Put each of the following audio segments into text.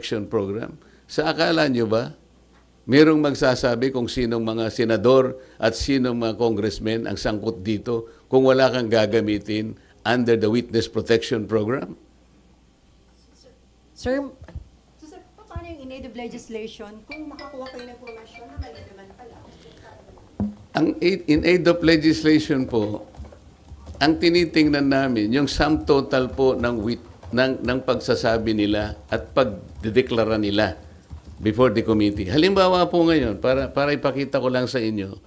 Protection Program. Sa akala nyo ba, merong magsasabi kung sinong mga senador at sinong mga congressmen ang sangkot dito kung wala kang gagamitin under the Witness Protection Program? Sir, paano yung in-aid of legislation kung makakuha kayo ng impormasyon na mali naman pala? Ang in-aid of legislation po, ang tinitingnan namin, yung sum total po ng pagsasabi nila at pagdedeklara nila before the committee. Halimbawa po ngayon, para ipakita ko lang sa inyo,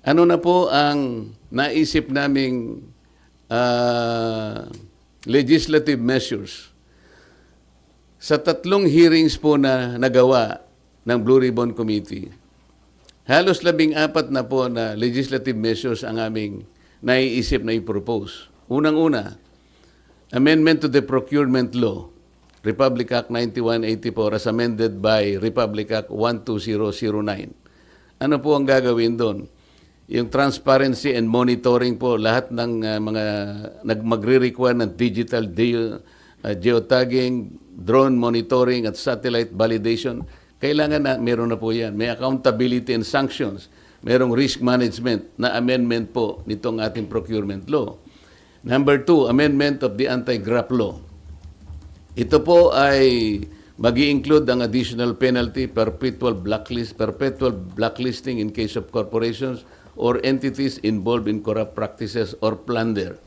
ano na po ang naisip naming legislative measures sa 3 hearings po na nagawa ng Blue Ribbon Committee. Halos 14 na po na legislative measures ang aming naiisip na i-propose. Unang-una, amendment to the Procurement Law, Republic Act 9184 as amended by Republic Act 12009. Ano po ang gagawin doon? Yung transparency and monitoring po, lahat ng mga magre-require ng digital geotagging, drone monitoring at satellite validation, kailangan na meron na po yan. May accountability and sanctions. Merong risk management na amendment po nitong ating procurement law. Number 2, amendment of the anti-graft law. Ito po ay mag-i-include ang additional penalty, perpetual blacklisting in case of corporations or entities involved in corrupt practices or plunder.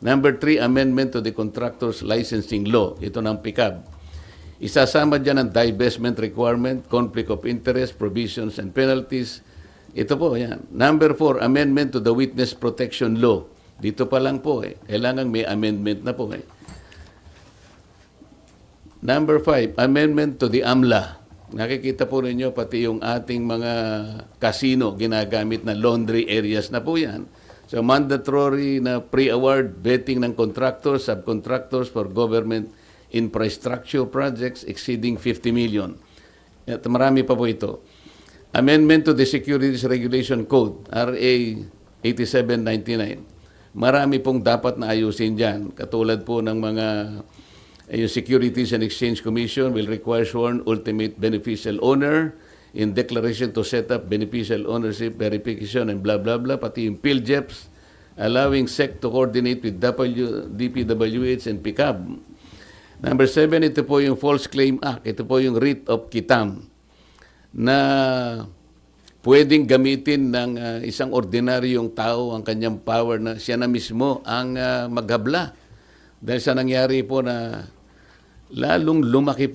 Number 3, amendment to the contractors licensing law. Ito ng PICAB. Isasama dyan ang divestment requirement, conflict of interest, provisions and penalties. Ito po, yan. Number 4, amendment to the witness protection law. Dito pa lang po kailangan may amendment na po Number 5, amendment to the AMLA. Nakikita po ninyo pati yung ating mga casino ginagamit na laundry areas na po yan. So mandatory na pre-award vetting ng contractors, subcontractors for government infrastructure projects exceeding 50 million. At marami pa po ito. Amendment to the Securities Regulation Code, RA 8799. Marami pong dapat na ayusin dyan. Katulad po ng mga yung Securities and Exchange Commission will require sworn ultimate beneficial owner in declaration to set up beneficial ownership verification and blah, blah, blah. Pati yung PhilJEPs, allowing SEC to coordinate with DPWH and PICAB. Number 7, ito po yung False Claim Act. Ito po yung writ of quitam na pwedeng gamitin ng isang ordinaryong tao ang kanyang power na siya na mismo ang maghabla. Dahil sa nangyari po na lalong lumaki po